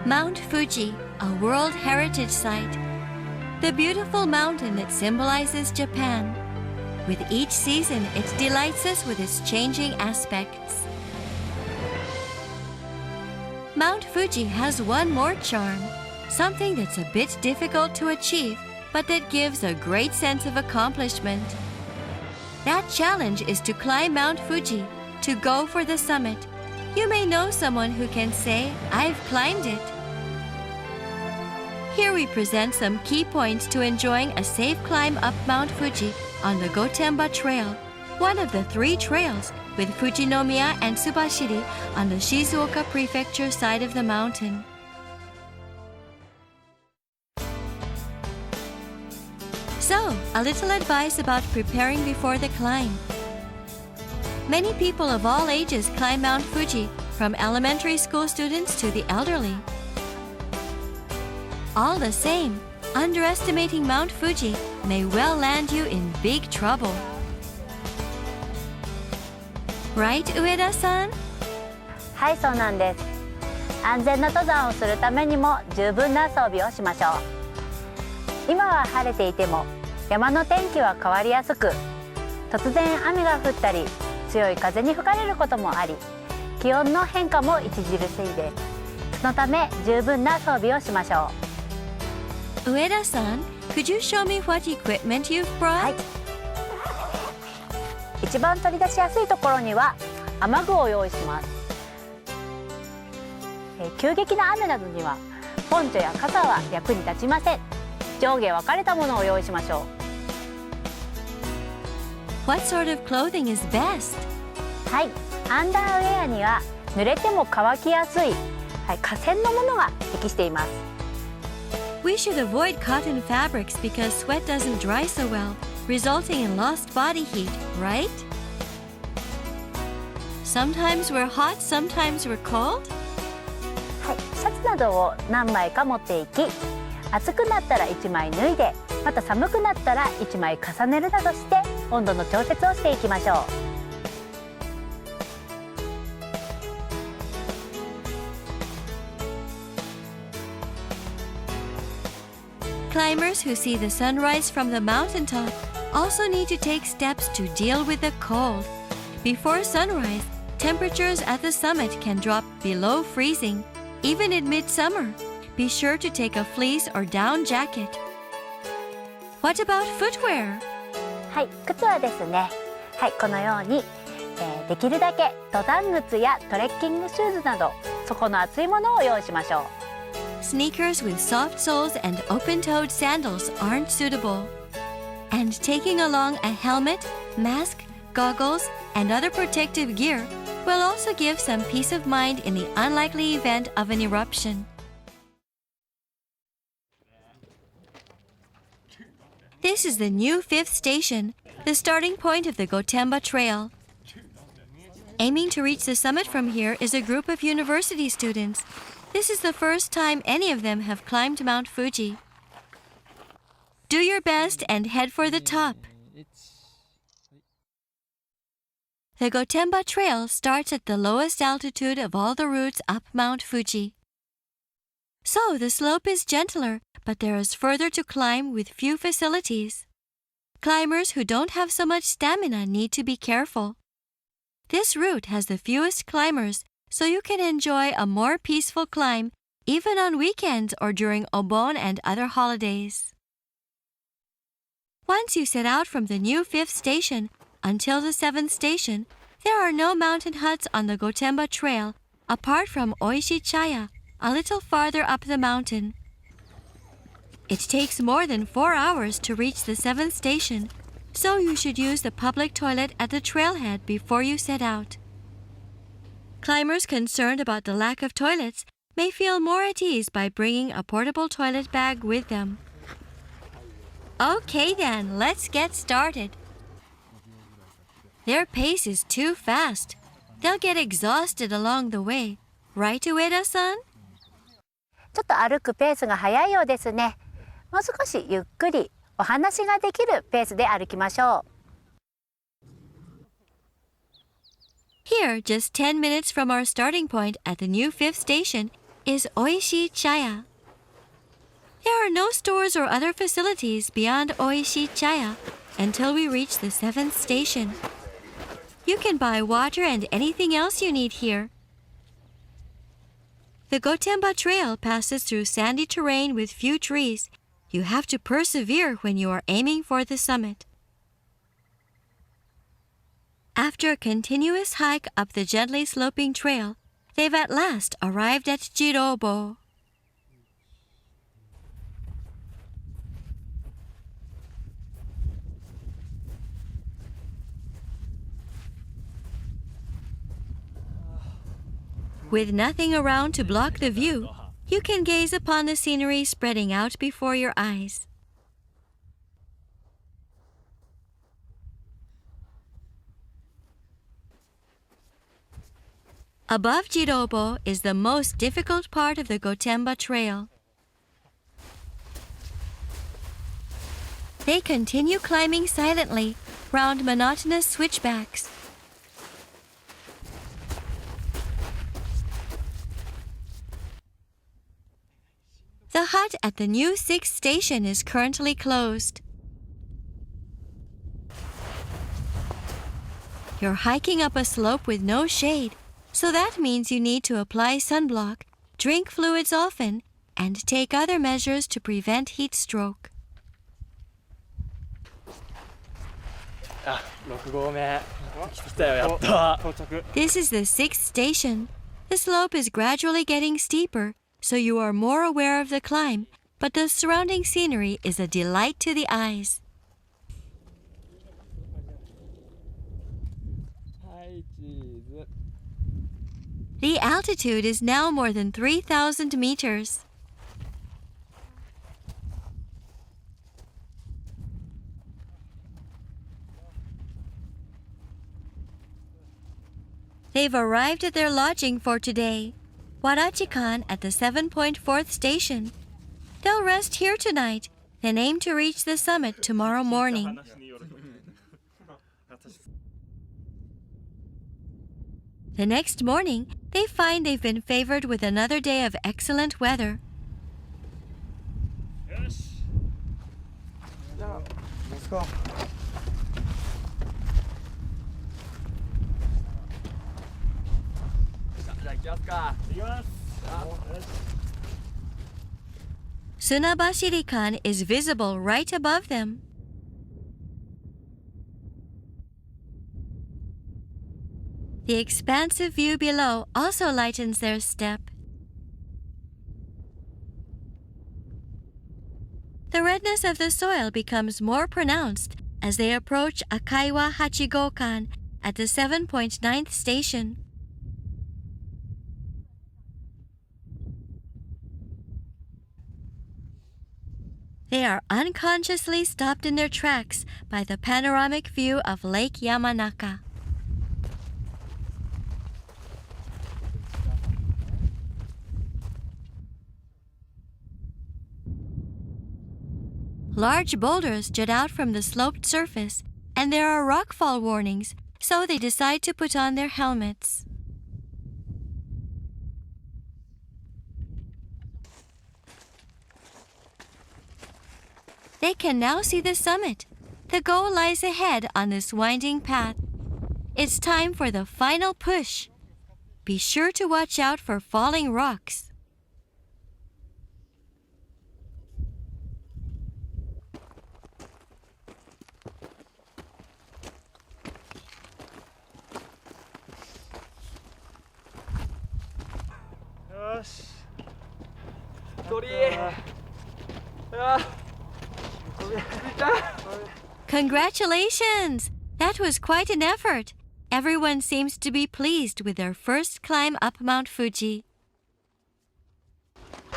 Mount Fuji, a World Heritage Site. The beautiful mountain that symbolizes Japan. With each season, it delights us with its changing aspects. Mount Fuji has one more charm, something that's a bit difficult to achieve, but that gives a great sense of accomplishment. That challenge is to climb Mount Fuji, to go for the summit. You may know someone who can say, "I've climbed it." Here we present some key points to enjoying a safe climb up Mount Fuji on the Gotemba Trail, one of the 3 trails with Fujinomiya and Tsubashiri on the Shizuoka Prefecture side of the mountain. So, a little advice about preparing before the climb. Many people of all ages climb Mount Fuji, from elementary school students to the elderly. All the same, underestimating Mount Fuji may well land you in big trouble. Right, Ueda-san? はい、そうなんです。安全な登山をするためにも十分な装備をしましょう。今は晴れていても山の天気は変わりやすく、突然雨が降ったり強い風に吹かれることもあり、気温の変化も著しいです。そのため十分な装備をしましょう。Ueda-san, could you show me what equipment you've brought? はい。一番取り出しやすいところには雨具を用意します。急激な雨などにはポンチョや傘は役に立ちません。上下分かれたものを用意しましょう。What sort of clothing is best? はい、アンダーウェアには濡れても乾きやすい、化繊のものが適しています。We should avoid cotton fabrics because sweat doesn't dry so well, resulting in lost body heat, right? Sometimes we're hot, sometimes we're cold? はい、シャツなどを何枚か持っていき、暑くなったら1枚脱いで、また寒くなったら1枚重ねるなどして温度の調節をしていきましょう。Climbers who see the sunrise from the mountaintop also need to take steps to deal with the cold. Before sunrise, temperatures at the summit can drop below freezing, even in midsummer. Be sure to take a fleece or down jacket. What about footwear? はい、靴はですね、はい、このように、できるだけ登山靴やトレッキングシューズなど底の厚いものを用意しましょう。Sneakers with soft soles and open-toed sandals aren't suitable. And taking along a helmet, mask, goggles, and other protective gear will also give some peace of mind in the unlikely event of an eruption. This is the new 5th station, the starting point of the Gotemba Trail. Aiming to reach the summit from here is a group of university students. This is the first time any of them have climbed Mount Fuji. Do your best and head for the top. The Gotemba Trail starts at the lowest altitude of all the routes up Mount Fuji. So the slope is gentler, but there is further to climb with few facilities. Climbers who don't have so much stamina need to be careful. This route has the fewest climbers, so you can enjoy a more peaceful climb even on weekends or during Obon and other holidays. Once you set out from the new 5th station until the 7th station, there are no mountain huts on the Gotemba Trail apart from Oishi Chaya, a little farther up the mountain. It takes more than 4 hours to reach the 7th station, so you should use the public toilet at the trailhead before you set out. Climbers concerned about the lack of toilets may feel more at ease by bringing a portable toilet bag with them. Okay then, let's get started. Their pace is too fast. They'll get exhausted along the way. Right, Ueda-san? ちょっと歩くペースが速いようですね。もう少しゆっくりお話ができるペースで歩きましょう。Here, just 10 minutes from our starting point at the new 5th station, is Oishi Chaya. There are no stores or other facilities beyond Oishi Chaya until we reach the 7th station. You can buy water and anything else you need here. The Gotemba Trail passes through sandy terrain with few trees. You have to persevere when you are aiming for the summit. After a continuous hike up the gently sloping trail, they've at last arrived at Jirobo. With nothing around to block the view, you can gaze upon the scenery spreading out before your eyes. Above Jirobo is the most difficult part of the Gotemba Trail. They continue climbing silently round monotonous switchbacks. The hut at the new 6th station is currently closed. You're hiking up a slope with no shade, so that means you need to apply sunblock, drink fluids often, and take other measures to prevent heat stroke. 6合目来たよ、やっと到着。 This is the 6th station. The slope is gradually getting steeper, so you are more aware of the climb, but the surrounding scenery is a delight to the eyes. はい、チーズ。 The altitude is now more than 3,000 meters. They've arrived at their lodging for today, Warachikan at the 7.4th station. They'll rest here tonight, then aim to reach the summit tomorrow morning. The next morning, they find they've been favored with another day of excellent weather. よし。じゃあ、let's go。じゃあ行きますか。行きます。Tsunabashirikan is visible right above them. The expansive view below also lightens their step. The redness of the soil becomes more pronounced as they approach Akaiwa Hachigokan at the 7.9th station. They are unconsciously stopped in their tracks by the panoramic view of Lake Yamanaka. Large boulders jut out from the sloped surface, and there are rockfall warnings, so they decide to put on their helmets. They can now see the summit. The goal lies ahead on this winding path. It's time for the final push. Be sure to watch out for falling rocks. Congratulations! That was quite an effort. Everyone seems to be pleased with their first climb up Mount Fuji.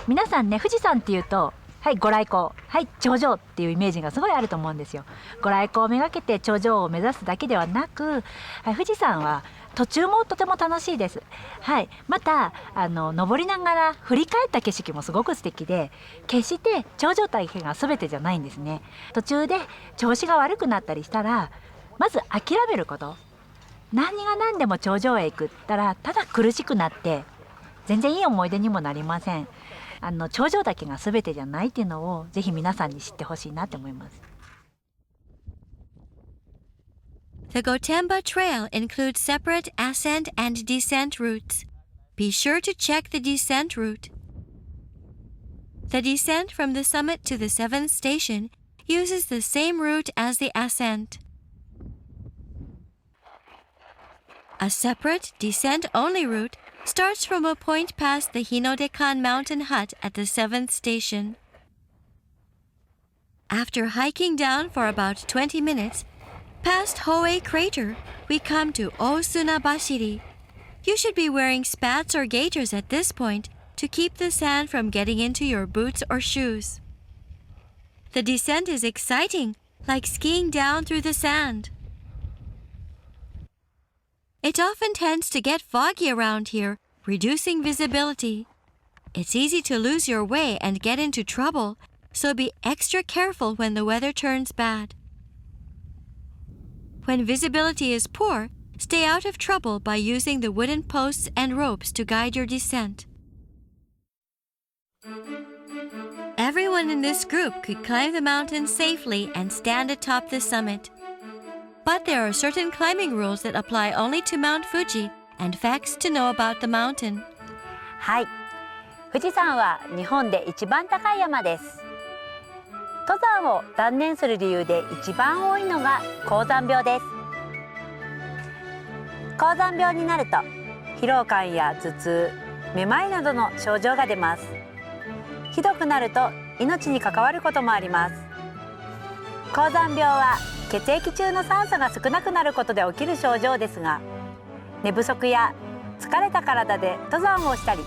皆さんね、富士山っていうと、はい、ご来光、はい、頂上っていうイメージがすごいあると思うんですよ。ご来光をめがけて頂上を目指すだけではなく、はい、富士山は途中もとても楽しいです。はい、また登りながら振り返った景色もすごく素敵で、決して頂上体験が全てじゃないんですね。途中で調子が悪くなったりしたら、まず諦めること。何が何でも頂上へ行くったらただ苦しくなって全然いい思い出にもなりません。頂上だけが全てじゃないっていうのをぜひ皆さんに知ってほしいなって思います。The Gotemba Trail includes separate ascent and descent routes. Be sure to check the descent route. The descent from the summit to the 7th station uses the same route as the ascent. A separate descent-only route starts from a point past the Hinodekan mountain hut at the 7th station. After hiking down for about 20 minutes, past Hoei Crater, we come to Osuna Bashiri. You should be wearing spats or gaiters at this point to keep the sand from getting into your boots or shoes. The descent is exciting, like skiing down through the sand. It often tends to get foggy around here, reducing visibility. It's easy to lose your way and get into trouble, so be extra careful when the weather turns bad. When visibility is poor, stay out of trouble by using the wooden posts and ropes to guide your descent. Everyone in this group could climb the mountain safely and stand atop the summit. But there are certain climbing rules that apply only to Mount Fuji and facts to know about the mountain. はい、富士山は日本で一番高い山です。登山を断念する理由で一番多いのが高山病です。高山病になると疲労感や頭痛、めまいなどの症状が出ます。ひどくなると命に関わることもあります。高山病は血液中の酸素が少なくなることで起きる症状ですが、寝不足や疲れた体で登山をしたり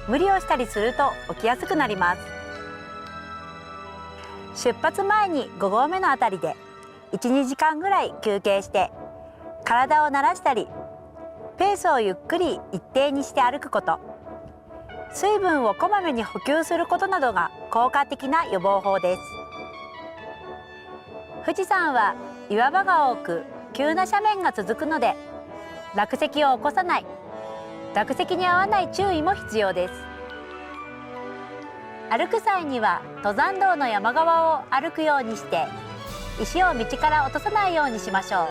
無理をしたりすると起きやすくなります。出発前に5合目のあたりで 1,2 時間ぐらい休憩して体を慣らしたり、ペースをゆっくり一定にして歩くこと、水分をこまめに補給することなどが効果的な予防法です。富士山は岩場が多く急な斜面が続くので、落石を起こさない、落石に遭わない注意も必要です。歩く際には登山道の山側を歩くようにして石を道から落とさないようにしましょう。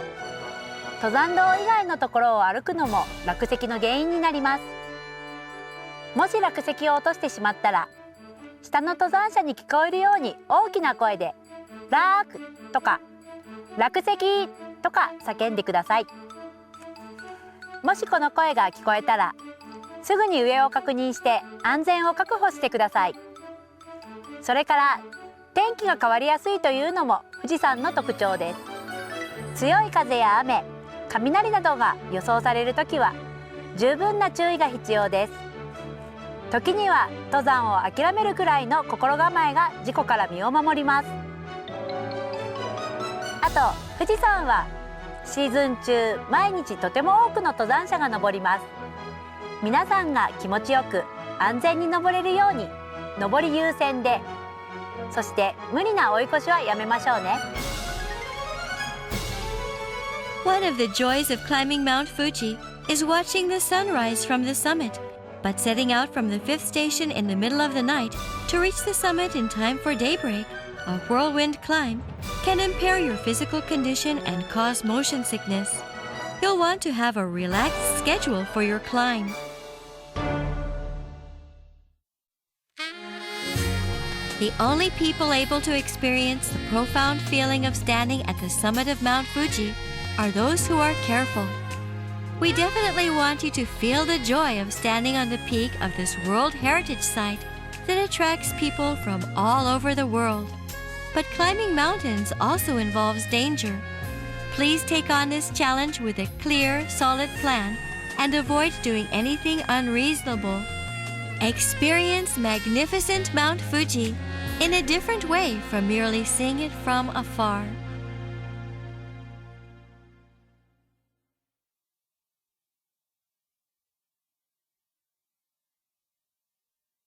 登山道以外のところを歩くのも落石の原因になります。もし落石を落としてしまったら、下の登山者に聞こえるように大きな声で「落」とか「落石」とか叫んでください。もしこの声が聞こえたら、すぐに上を確認して安全を確保してください。それから天気が変わりやすいというのも富士山の特徴です。強い風や雨、雷などが予想されるときは十分な注意が必要です。時には登山を諦めるくらいの心構えが事故から身を守ります。あと富士山はシーズン中毎日とても多くの登山者が登ります。皆さんが気持ちよく安全に登れるように登り優先で、そして無理な追い越しはやめましょうね。One of the joys of climbing Mount Fuji is watching the sunrise from the summit, but setting out from the 5th station in the middle of the night to reach the summit in time for daybreak, a whirlwind climb, can impair your physical condition and cause motion sickness. You'll want to have a relaxed schedule for your climb. The only people able to experience the profound feeling of standing at the summit of Mount Fuji are those who are careful. We definitely want you to feel the joy of standing on the peak of this World Heritage Site that attracts people from all over the world. But climbing mountains also involves danger. Please take on this challenge with a clear, solid plan and avoid doing anything unreasonable. Experience magnificent Mount Fuji in a different way from merely seeing it from afar.